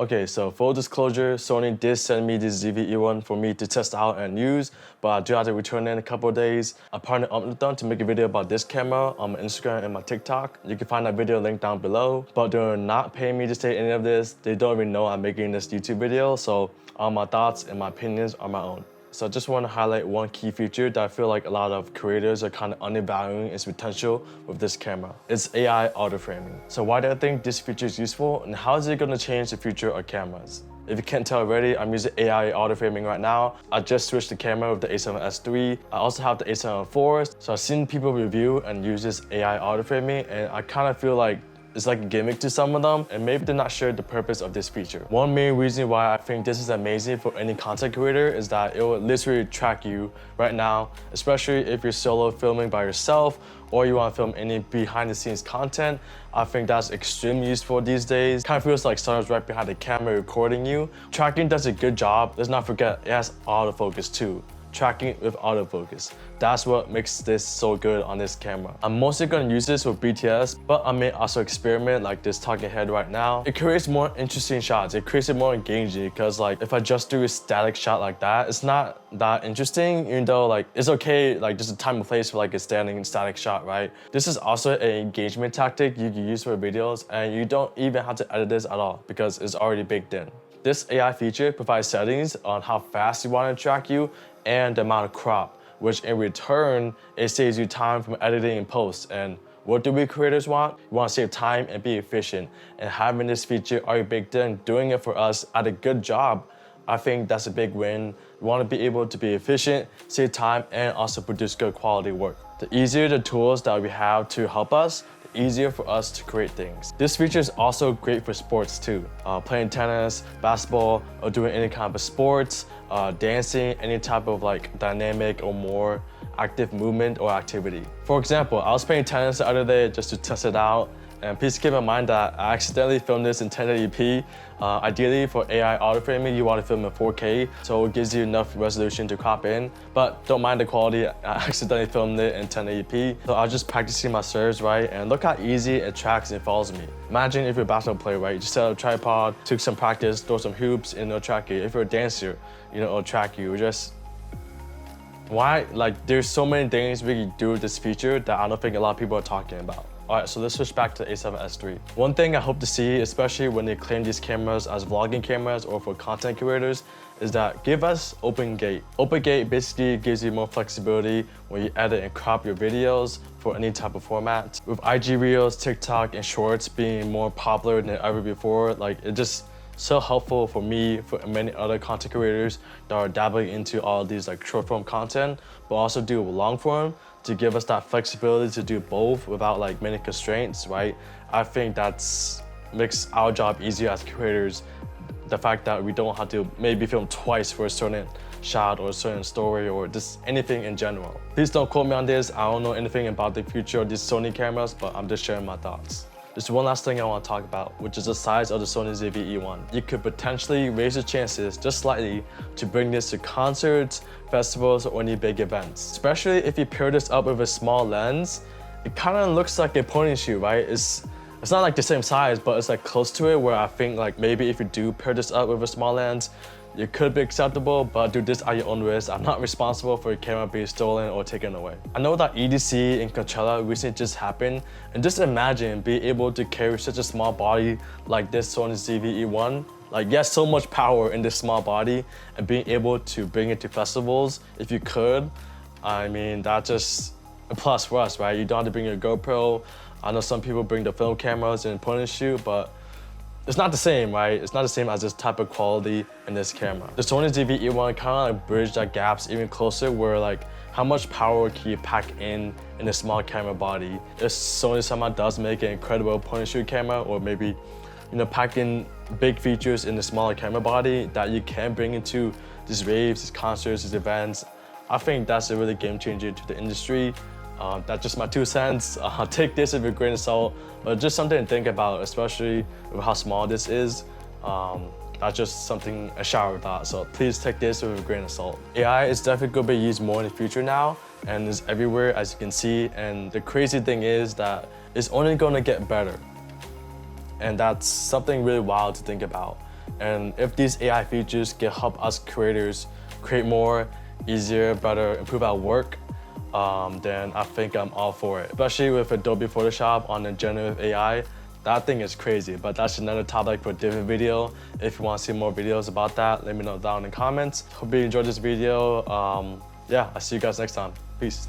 Okay, so full disclosure, Sony did send me this ZV-E1 for me to test out and use, but I do have to return it in a couple of days. I partnered up with them to make a video about this camera on my Instagram and my TikTok. You can find that video linked down below, but they're not paying me to say any of this. They don't even know I'm making this YouTube video, so all my thoughts and my opinions are my own. So I just want to highlight one key feature that I feel like a lot of creators are kind of undervaluing its potential with this camera. It's AI autoframing. So why do I think this feature is useful, and how is it going to change the future of cameras? If you can't tell already, I'm using AI autoframing right now. I just switched the camera with the A7S III. I also have the A7 IV, so I've seen people review and use this AI autoframing, and I kind of feel like it's like a gimmick to some of them, and maybe they're not sure the purpose of this feature. One main reason why I think this is amazing for any content creator is that it will literally track you right now, especially if you're solo filming by yourself or you want to film any behind the scenes content. I think that's extremely useful these days. Kind of feels like someone's right behind the camera recording you. Tracking does a good job. Let's not forget, it has autofocus too. Tracking with autofocus. That's what makes this so good on this camera. I'm mostly gonna use this with BTS, but I may also experiment like this talking head right now. It creates more interesting shots. It creates it more engaging because like if I just do a static shot like that, it's not that interesting, even though like it's okay, like there's a time and place for like a standing static shot, right? This is also an engagement tactic you can use for videos, and you don't even have to edit this at all because it's already baked in. This AI feature provides settings on how fast you want to track you and the amount of crop, which in return, it saves you time from editing and post. And what do we creators want? We want to save time and be efficient. And having this feature already baked in, doing it for us at a good job, I think that's a big win. We want to be able to be efficient, save time, and also produce good quality work. The easier the tools that we have to help us, the easier for us to create things. This feature is also great for sports too. Playing tennis, basketball, or doing any kind of sports, dancing, any type of like dynamic or more active movement or activity. For example, I was playing tennis the other day just to test it out. And please keep in mind that I accidentally filmed this in 1080p. Ideally for AI autoframing, you want to film in 4K, so it gives you enough resolution to crop in. But don't mind the quality, I accidentally filmed it in 1080p. So I was just practicing my serves, right? And look how easy it tracks and follows me. Imagine if you're a basketball player, right? You just set up a tripod, took some practice, throw some hoops, and it'll track you. If you're a dancer, you know, it'll track you. Why? Like, there's so many things we can do with this feature that I don't think a lot of people are talking about. All right, so let's switch back to the A7S III. One thing I hope to see, especially when they claim these cameras as vlogging cameras or for content creators, is that give us open gate. Open gate basically gives you more flexibility when you edit and crop your videos for any type of format. With IG Reels, TikTok, and Shorts being more popular than ever before, like it just so helpful for me, for many other content creators that are dabbling into all these like short form content, but also do long form, to give us that flexibility to do both without like many constraints, right? I think that's makes our job easier as creators. The fact that we don't have to maybe film twice for a certain shot or a certain story or just anything in general. Please don't quote me on this. I don't know anything about the future of these Sony cameras, but I'm just sharing my thoughts. There's one last thing I want to talk about, which is the size of the Sony ZV-E1. You could potentially raise your chances just slightly to bring this to concerts, festivals, or any big events. Especially if you pair this up with a small lens, it kind of looks like a point and shoot, right? It's not like the same size, but it's like close to it, where I think like maybe if you do pair this up with a small lens, it could be acceptable, but do this at your own risk. I'm not responsible for your camera being stolen or taken away. I know that EDC and Coachella recently just happened, and just imagine being able to carry such a small body like this Sony ZV-E1. Like, yes, so much power in this small body, and being able to bring it to festivals, if you could, I mean, that's just a plus for us, right? You don't have to bring your GoPro. I know some people bring the film cameras and point and shoot, but it's not the same, right? It's not the same as this type of quality in this camera. The Sony ZV-E1 kind of like bridged that gaps even closer, where like how much power can you pack in a small camera body? If Sony somehow does make an incredible point and shoot camera, or maybe, you know, pack in big features in the smaller camera body that you can bring into these raves, these concerts, these events, I think that's a really game changer to the industry. That's just my 2 cents. Take this with a grain of salt, but just something to think about, especially with how small this is. That's just something, a shower thought. So please take this with a grain of salt. AI is definitely going to be used more in the future now, and is everywhere, as you can see. And the crazy thing is that it's only going to get better. And that's something really wild to think about. And if these AI features can help us creators create more, easier, better, improve our work, then I think I'm all for it. Especially with Adobe Photoshop on the generative AI, that thing is crazy, but that's another topic for a different video. If you want to see more videos about that, let me know down in the comments. Hope you enjoyed this video. Yeah, I'll see you guys next time. Peace.